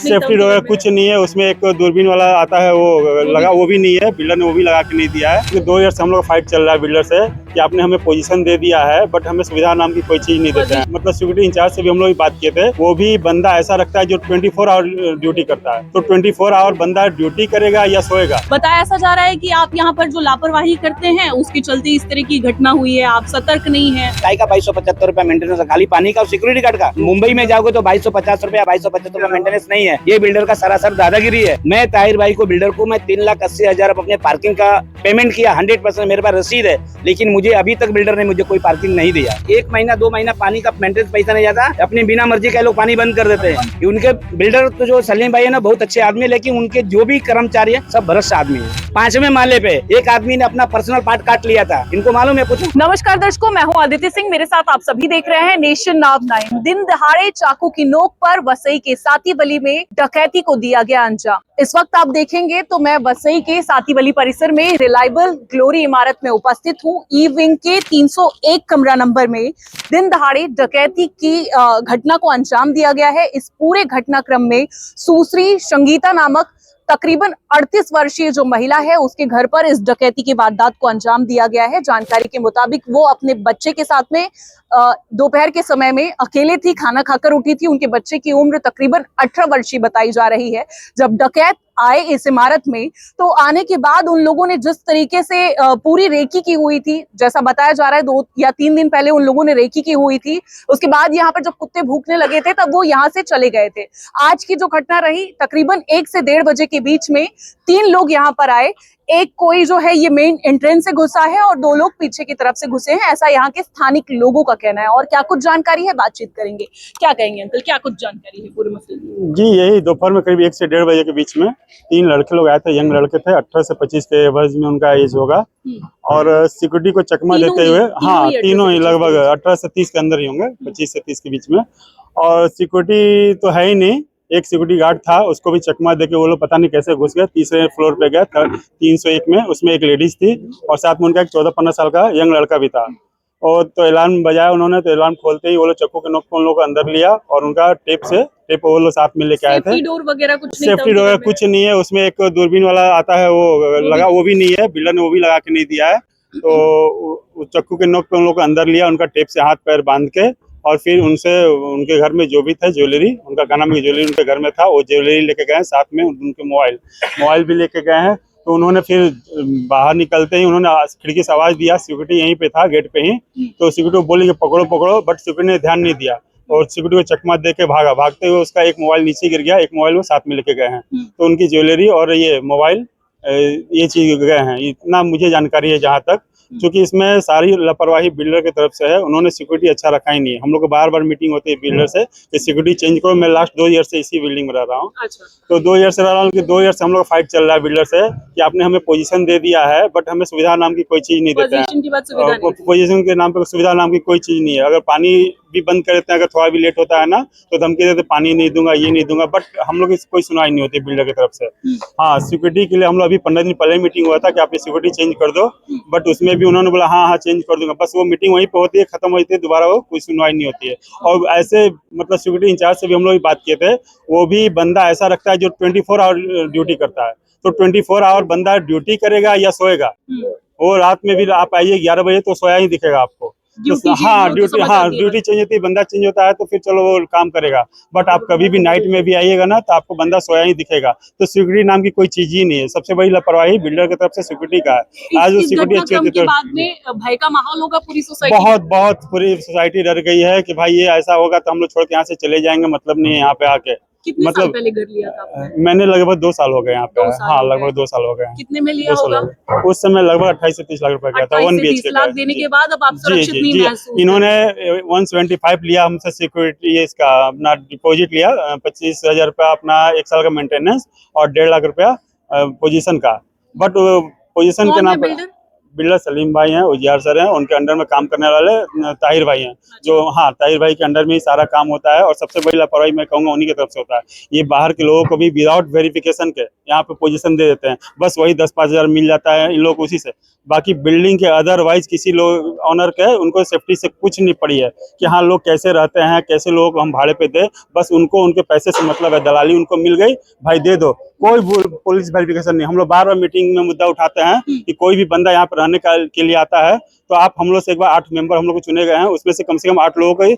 Safety वगैरह कुछ नहीं है उसमें। एक दूरबीन वाला आता है वो लगा, वो भी नहीं है, बिल्डर ने वो भी लगा के नहीं दिया है। 2 ईयर से हम लोग फाइट चल रहा है बिल्डर से कि आपने हमें पोजीशन दे दिया है बट हमें सुविधा नाम की कोई चीज नहीं देते हैं। मतलब सिक्योरिटी इंचार्ज से भी हम लोग बात किए थे, वो भी बंदा ऐसा रखता है जो 24 आवर ड्यूटी करता है। तो 24 आवर बंदा ड्यूटी करेगा या सोएगा? बताया ऐसा जा रहा है कि आप यहाँ पर जो लापरवाही करते हैं उसके चलते इस तरह की घटना हुई है, आप सतर्क नहीं है। टाई का 2275 रुपया मेंटेनेंस, खाली पानी का सिक्योरिटी गार्ड का। मुंबई में जाओगे तो 2250 रुपया 2275 रुपया मेंटेनेंस नहीं है। ये बिल्डर का सरासर दादागिरी है। मैं ताहिर भाई को, बिल्डर को मैं 3,80,000 अपने पार्किंग का पेमेंट किया, 100% मेरे पास रसीद है, लेकिन मुझे अभी तक बिल्डर ने मुझे कोई पार्किंग नहीं दिया। 1 महीना 2 महीना पानी का मेंटेनेंस पैसा नहीं जाता, अपनी बिना मर्जी के लोग पानी बंद कर देते हैं। उनके बिल्डर तो जो सलीम भाई है ना, बहुत अच्छे आदमी है, लेकिन उनके जो भी कर्मचारी है सब भ्रष्ट आदमी है। 5वें माले पे एक आदमी ने अपना पर्सनल पार्ट काट लिया था, इनको मालूम है कुछ? नमस्कार दर्शकों, मैं हूं अदिति सिंह, मेरे साथ आप सभी देख रहे हैं नेशन नाउ 9। दिन दहाड़े चाकू की नोक पर वसई के सातीबली में डकैती को दिया गया अंजाम। इस वक्त आप देखेंगे तो मैं वसई के सातीबली परिसर में रिलायबल ग्लोरी इमारत में उपस्थित हूं। ई विंग के 301 कमरा नंबर में दिन दहाड़े डकैती की घटना को अंजाम दिया गया है। इस पूरे घटनाक्रम में सुश्री संगीता नामक तकरीबन 38 वर्षीय जो महिला है उसके घर पर इस डकैती की वारदात को अंजाम दिया गया है। जानकारी के मुताबिक वो अपने बच्चे के साथ में दोपहर के समय में अकेले थी, खाना खाकर उठी थी। उनके बच्चे की उम्र तकरीबन 18 वर्षीय बताई जा रही है। जब डकैत आए इस इमारत में तो आने के बाद उन लोगों ने जिस तरीके से पूरी रेकी की हुई थी, जैसा बताया जा रहा है 2 या 3 दिन पहले उन लोगों ने रेकी की हुई थी, उसके बाद यहाँ पर जब कुत्ते भूखने लगे थे तब वो यहाँ से चले गए थे। आज की जो घटना रही, तकरीबन 1 से 1:30 बजे के बीच में 3 लोग यहाँ पर आए। एक कोई जो है ये मेन एंट्रेंस से घुसा है और 2 लोग पीछे की तरफ से घुसे हैं, ऐसा यहाँ के स्थानिक लोगों का कहना है। और क्या कुछ जानकारी है, बातचीत करेंगे। क्या कहेंगे अंकल, क्या कुछ जानकारी है पूरे मसले की? जी, यही दोपहर में करीब 1 से 1:30 बजे के बीच में 3 लड़के लोग आए थे, यंग लड़के थे, 18 से 25 के एवरेज में उनका एज होगा। और सिक्योरिटी को चकमा देते हुए, हाँ तीनों ही लगभग 18 से 30 के अंदर ही होंगे, 25 से 30 के बीच में। और सिक्योरिटी तो है ही नहीं, एक सिक्योरिटी गार्ड था, उसको भी चकमा देके वो लोग पता नहीं कैसे घुस गए। 3रे फ्लोर पे गए 301 में, उसमें एक लेडीज थी और साथ में उनका एक 14-15 साल का यंग लड़का भी था। और तो अलार्म बजाया उन्होंने, तो अलार्म खोलते ही वो लोग चक्कू के नोक पे उन लोगों को अंदर लिया और उनका टेप वो लोग साथ में लेके आए थे। सेफ्टी डोर वगैरह कुछ नहीं था? सेफ्टी डोर कुछ नहीं है उसमें। एक दूरबीन वाला आता है वो लगा, वो भी नहीं है, बिल्डर ने वो भी लगा के नहीं दिया है। तो चक्कू के नोक पे उन लोग को अंदर लिया, उनका टेप से हाथ पैर बांध के, और फिर उनसे उनके घर में जो भी था ज्वेलरी, उनका क्या नाम है, ज्वेलरी उनके घर में था, वो ज्वेलरी लेके गए, साथ में उनके मोबाइल भी लेके गए हैं। तो उन्होंने फिर बाहर निकलते ही उन्होंने खिड़की से आवाज दिया, सिक्योरिटी यहीं पे था गेट पे ही, तो सिक्योरिटी को बोली कि पकड़ो पकड़ो, बट सिक्योरिटी ने ध्यान नहीं दिया और सिक्योरिटी को चकमा दे के भागा। भागते हुए उसका एक मोबाइल नीचे गिर गया, एक मोबाइल वो साथ में लेके गए हैं। तो उनकी ज्वेलरी और ये मोबाइल, ये चीज गए हैं, इतना मुझे जानकारी है जहाँ तक। क्योंकि इसमें सारी लापरवाही बिल्डर की तरफ से है, उन्होंने सिक्योरिटी अच्छा रखा ही नहीं है। हम लोग को बार-बार मीटिंग होती है बिल्डर से कि सिक्योरिटी चेंज करो। मैं लास्ट 2 ईयर से इसी बिल्डिंग में रह रहा हूँ। अच्छा। तो 2 ईयर से रह रहा हूँ कि 2 ईयर से हम लोग फाइट चल रहा है बिल्डर से कि आपने हमें पोजीशन दे दिया है बट हमें सुविधा नाम की कोई चीज नहीं देते हैं। पोजीशन के नाम पे सुविधा नाम की कोई चीज नहीं है। अगर पानी भी बंद कर देते हैं, अगर थोड़ा भी लेट होता है ना, तो धमकी देते पानी नहीं दूंगा, ये नहीं दूंगा, बट हम लोग की कोई सुनवाई नहीं होती बिल्डर की तरफ से। हाँ, सिक्योरिटी के लिए हम लोग अभी 15 दिन पहले मीटिंग हुआ था कि आप ये सिक्योरिटी चेंज कर दो, बट उसमें भी उन्होंने बोला हाँ चेंज कर दूंगा। बस वो मीटिंग वहीं पे होती है, खत्म होती है, दोबारा वो कोई सुनवाई नहीं होती है। और ऐसे मतलब सिक्योरिटी इंचार्ज से भी हम लोग बात किए थे, वो भी बंदा ऐसा रखता है जो 24 आवर ड्यूटी करता है। तो 24 आवर बंदा ड्यूटी करेगा या सोएगा? वो रात में भी आप आइए 11 बजे तो सोया ही दिखेगा आपको। हाँ ड्यूटी चेंज होती है, बंदा चेंज होता है तो फिर चलो वो काम करेगा, बट आप कभी भी नाइट में भी आइएगा ना तो आपको बंदा सोया ही दिखेगा। तो सिक्योरिटी नाम की कोई चीज ही नहीं है। सबसे बड़ी लापरवाही बिल्डर की तरफ से सिक्योरिटी का है। आज वो सिक्योरिटी अच्छी होती है बाद में भय का माहौल होगा पूरी सोसाइटी, बहुत पूरी सोसाइटी डर गई है कि भाई ये ऐसा होगा तो हम लोग छोड़ के यहाँ से चले जाएंगे, मतलब नहीं है यहाँ पे आके। कितने साल पहले घर लिया था आपने? मैंने लगभग 2 साल हो गए यहाँ पे। हाँ, लगभग 2 साल हो गए। कितने में लिया होगा? उस समय लगभग 28 से 30 लाख रुपए का था। 1 BHK लाख देने के बाद अब आप सुरक्षित नहीं महसूस? इन्होंने 175 लिया हमसे सिक्योरिटी, इसका अपना डिपॉजिट लिया, 25,000 रुपया अपना 1 साल का मेंटेनेंस और 1.5 लाख रुपया पोजीशन का। बट पोजीशन के नाम पर बिल्डर सलीम भाई हैं, उजियार सर हैं, उनके अंडर में काम करने वाले ताहिर भाई हैं, जो हाँ ताहिर भाई के अंडर में ही सारा काम होता है। और सबसे बड़ी लापरवाही मैं कहूँगा उन्हीं की तरफ से होता है। ये बाहर के लोगों को भी विदाउट वेरिफिकेशन के यहाँ पे पोजीशन दे देते हैं, बस वही 10-5 हज़ार मिल जाता है इन लोग उसी से। बाकी बिल्डिंग के अदरवाइज किसी लोग ऑनर के उनको सेफ्टी से कुछ नहीं पड़ी है कि हाँ लोग कैसे रहते हैं, कैसे लोग हम भाड़े पे दे, बस उनको उनके पैसे से मतलब है, दलाली उनको मिल गई, भाई दे दो, कोई पुलिस वेरिफिकेशन नहीं। हम लोग बार बार मीटिंग में मुद्दा उठाते हैं कि कोई भी बंदा यहाँ पर रहने के लिए आता है तो आप हम लोग से एक बार 8 मेंबर हम लोग को चुने गए हैं, उसमें से कम 8 लोगों को ही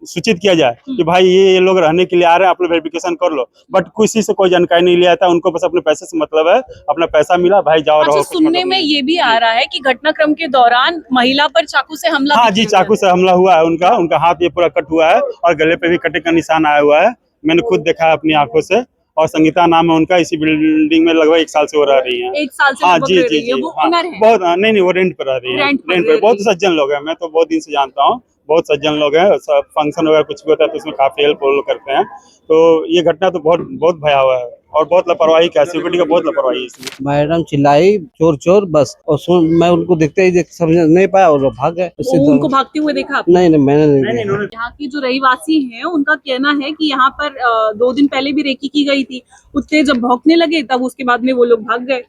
सूचित किया जाए कि भाई ये लोग रहने के लिए आ रहे हैं, आप लोग वेरिफिकेशन कर लो। बट किसी से कोई जानकारी नहीं लिया था, उनको बस अपने पैसे से मतलब है, अपना पैसा मिला भाई जाओ रहो। सुनने में ये भी आ रहा है कि घटनाक्रम के दौरान महिला पर चाकू से हमला, हाँ जी, चाकू से हमला हुआ है, उनका हाथ ये पूरा कट हुआ है और गले पे भी कटे का निशान आया हुआ है। मैंने खुद देखा है अपनी आंखों से। और संगीता नाम है उनका, इसी बिल्डिंग में लगभग 1 साल से वो रह रही हैं। 1 साल से हाँ लगभग जी रह जी रही है। जी, वो हाँ, ओनर है? बहुत नहीं वो रेंट पर रह रही है, रेंट पर। बहुत सज्जन लोग हैं, मैं तो बहुत दिन से जानता हूँ, बहुत सज्जन लोग हैं। फंक्शन वगैरह कुछ भी होता है तो उसमें काफी हेल्प करते हैं। तो ये घटना तो बहुत भयावह है और बहुत लापरवाही का, सिक्योरिटी का बहुत लापरवाही है इसमें। मैडम चिल्लाई चोर चोर बस, और मैं उनको देखते ही समझ नहीं पाया और भाग गए। उनको भागते हुए देखा आपने? नहीं मैंने नहीं देखा। यहाँ की जो रहीवासी हैं उनका कहना है कि यहाँ पर 2 दिन पहले भी रेकी की गई थी, कुत्ते जब भौंकने लगे तब उसके बाद में वो लोग भाग गए।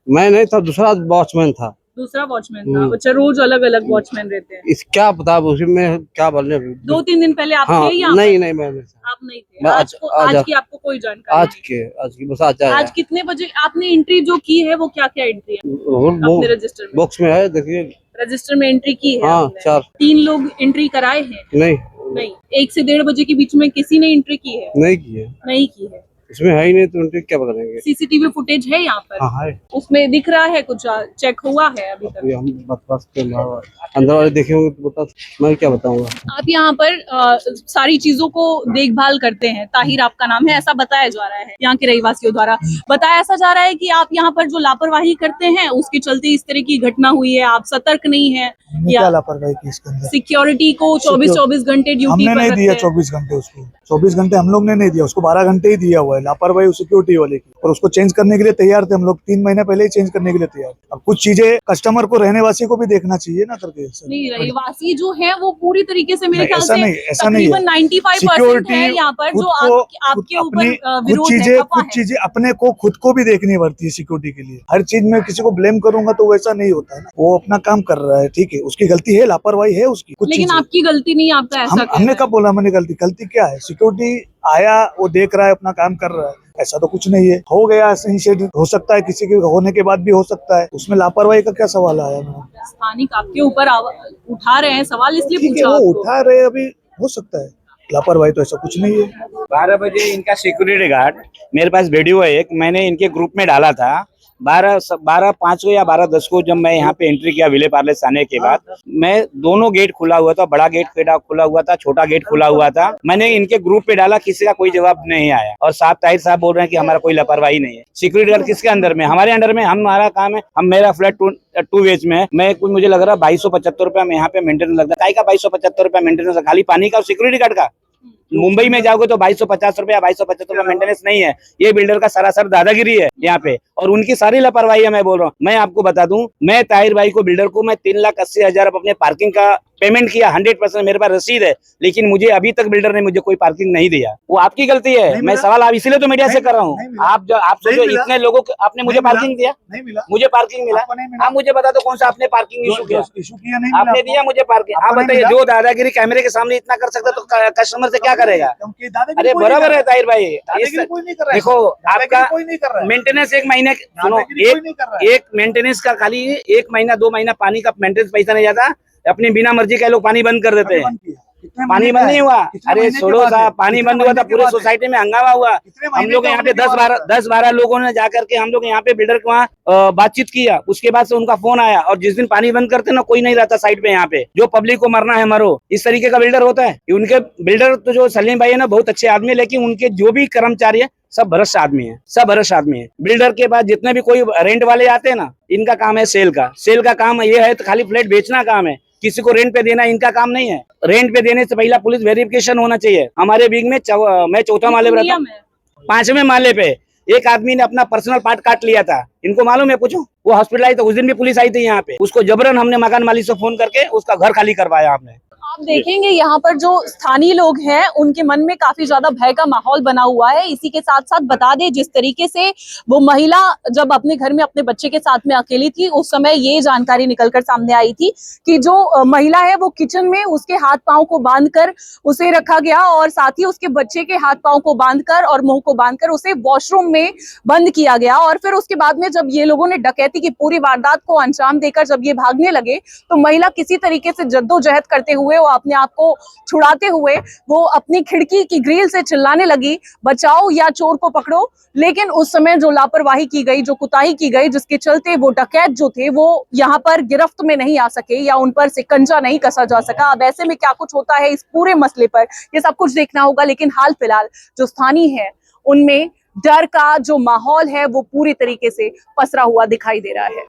मैं नहीं था, दूसरा वॉचमैन था। दूसरा वॉचमैन था? अच्छा, रोज अलग अलग वॉचमैन रहते हैं। इस क्या पता उसमें क्या बोलने। 2-3 दिन पहले आप हाँ, थे यहाँ? नहीं मैंने, आप नहीं थे। आज की आपको कोई जानकारी? आज की बस आज आज कितने बजे आपने एंट्री जो की है, वो क्या क्या एंट्री है अपने रजिस्टर में? बॉक्स में है, देखिए रजिस्टर में एंट्री की है? हाँ, 4। 3 लोग एंट्री कराए हैं? नहीं 1 से 1:30 बजे के बीच में किसी ने एंट्री की है? नहीं की है। इसमें है ही नहीं तो उनके क्या बताएंगे। सीसीटीवी फुटेज है यहाँ पर? हाँ है। उसमें दिख रहा है कुछ चेक हुआ है अभी तक? हम बस के अंदर वाले देखे होंगे तो बता, मैं क्या बताऊंगा। आप यहाँ पर सारी चीजों को देखभाल करते हैं, ताहिर आपका नाम है, ऐसा बताया जा रहा है यहाँ के रहवासियों द्वारा। बताया ऐसा जा रहा है कि आप यहाँ पर जो लापरवाही करते हैं उसके चलते इस तरह की घटना हुई है, आप सतर्क नहीं है या लापरवाही की इसके अंदर? सिक्योरिटी को 24 घंटे ड्यूटी हमने नहीं दिया 24 घंटे उसको, 24 घंटे हम लोग ने नहीं दिया उसको, 12 घंटे ही दिया हुआ है। लापरवाही सिक्योरिटी वाले की, और उसको चेंज करने के लिए तैयार थे हम लोग, 3 महीने पहले ही चेंज करने के लिए तैयार। अब कुछ चीजें कस्टमर को, रहने वासी को भी देखना चाहिए ना करके। नहीं, रहवासी जो है वो पूरी तरीके से मेरे ख्याल से ऐसा नहीं है। 95% है यहाँ पर जो आपके ऊपर विरोध है। कुछ चीजें अपने को खुद को भी देखनी पड़ती है सिक्योरिटी के लिए। हर चीज में किसी को ब्लेम करूंगा तो वैसा नहीं होता है ना। वो अपना काम कर रहा है, ठीक है, उसकी गलती है, लापरवाही है उसकी। लेकिन आपकी गलती नहीं, आपका ऐसा हमने कब बोला मैंने गलती क्या है? सिक्योरिटी आया, वो देख रहा है, अपना काम कर रहा है, ऐसा तो कुछ नहीं है। हो गया इंसिडेंट, हो सकता है किसी के होने के बाद भी हो सकता है, उसमें लापरवाही का क्या सवाल आया? स्थानिक आपके ऊपर उठा रहे हैं सवाल, इसलिए पूछा। वो उठा रहे, अभी हो सकता है, लापरवाही तो ऐसा कुछ नहीं है। 12 बजे इनका सिक्योरिटी गार्ड, मेरे पास वीडियो है एक, मैंने इनके ग्रुप में डाला था। 12:05 को या 12:10 को जब मैं यहाँ पे एंट्री किया विले पार्ले आने के बाद, मैं दोनों गेट खुला हुआ था, बड़ा गेट खुला हुआ था, छोटा गेट खुला हुआ था। मैंने इनके ग्रुप पे डाला, किसी का कोई जवाब नहीं आया। और ताहिर साहब बोल रहे हैं कि हमारा कोई लापरवाही नहीं है। सिक्योरिटी गार्ड किसके अंदर में? हमारे अंडर में। हमारा काम है, मेरा फ्लैट 2 वेज में है। मैं कुछ मुझे लग रहा है 2275 रुपया में यहाँ पे मेंटेनेंस लगता है। 2275 रुपया मेंटेनेंस, खाली पानी का और सिक्योरिटी गार्ड का। मुंबई में जाओगे तो 2250 रुपया 2275 रुपया मेंटेनेंस नहीं है। ये बिल्डर का सरासर दादागिरी है यहाँ पे, और उनकी सारी लापरवाही है। मैं बोल रहा हूँ, मैं आपको बता दूं, मैं ताहिर भाई को, बिल्डर को, मैं 3,80,000 अपने पार्किंग का पेमेंट किया, 100% मेरे पास रसीद है। लेकिन मुझे अभी तक बिल्डर ने मुझे कोई पार्किंग नहीं दिया। वो आपकी गलती है। मैं सवाल आप इसीलिए तो मीडिया से कर रहा हूँ। आप सोचो इतने लोगों को आपने मुझे पार्किंग दिया? नहीं मिला। मुझे पार्किंग मिला? आप मुझे बता दो कौन सा आपने पार्किंग इशू किया? आपने दिया मुझे पार्किंग? आप बताइए, जो दादागिरी कैमरे के सामने इतना कर सकता तो कस्टमर से क्या करेगा? अरे बराबर है ताहिर भाई। देखो, आपका मेंटेनेंस 1 महीने, सुनो, एक मेंटेनेंस का खाली 1 महीना 2 महीना पानी का मेंटेनेंस पैसा नहीं जाता। अपनी बिना मर्जी के लोग पानी बंद कर देते हैं। पानी बंद नहीं हुआ। अरे छोड़ो साहब, पानी बंद हुआ था, पूरे सोसाइटी में हंगामा हुआ। हम लोग यहाँ पे 10-12 लोगों ने जाकर के हम लोग यहाँ पे बिल्डर के वहाँ बातचीत किया। उसके बाद से उनका फोन आया, और जिस दिन पानी बंद करते ना, कोई नहीं रहता साइड पे। यहाँ पे जो पब्लिक को मरना है मरो, इस तरीके का बिल्डर होता है। उनके बिल्डर तो जो सलीम भाई है ना, बहुत अच्छे आदमी है, लेकिन उनके जो भी कर्मचारी है सब भ्रष्ट आदमी है, सब भ्रष्ट आदमी है। बिल्डर के बाद जितने भी कोई रेंट वाले आते हैं ना, इनका काम है सेल का काम ये है, तो खाली फ्लैट बेचना काम है, किसी को रेंट पे देना इनका काम नहीं है। रेंट पे देने से पहला पुलिस वेरिफिकेशन होना चाहिए। हमारे बिग में मैं 4th माले पे रहता हूँ, 5वें माले पे एक आदमी ने अपना पर्सनल पार्ट काट लिया था, इनको मालूम है, पूछो। वो हॉस्पिटलाइज, तो उस दिन भी पुलिस आई थी यहाँ पे, उसको जबरन हमने मकान मालिक से फोन करके उसका घर खाली करवाया हमने। आप देखेंगे यहाँ पर जो स्थानीय लोग हैं उनके मन में काफी ज्यादा भय का माहौल बना हुआ है। इसी के साथ साथ बता दें, जिस तरीके से वो महिला जब अपने घर में अपने बच्चे के साथ में अकेली थी, उस समय ये जानकारी निकलकर सामने आई थी कि जो महिला है वो किचन में उसके हाथ पांव को बांधकर उसे रखा गया और साथ ही उसके बच्चे के हाथ पांव को बांधकर और मुंह को बांधकर उसे वॉशरूम में बंद किया गया। और फिर उसके बाद में जब ये लोगों ने डकैती की पूरी वारदात को अंजाम देकर जब ये भागने लगे तो महिला किसी तरीके से जद्दोजहद करते हुए, वो अपने आप को छुड़ाते हुए वो अपनी खिड़की की ग्रिल से चिल्लाने लगी, बचाओ या चोर को पकड़ो। लेकिन उस समय जो लापरवाही की गई, जो कुताही की गई, जिसके चलते वो डकैत जो थे वो यहाँ पर गिरफ्त में नहीं आ सके या उन पर शिकंजा नहीं कसा जा सका। अब ऐसे में क्या कुछ होता है इस पूरे मसले पर, ये सब कुछ देखना होगा। लेकिन हाल फिलहाल जो स्थानीय है उनमें डर का जो माहौल है वो पूरी तरीके से पसरा हुआ दिखाई दे रहा है।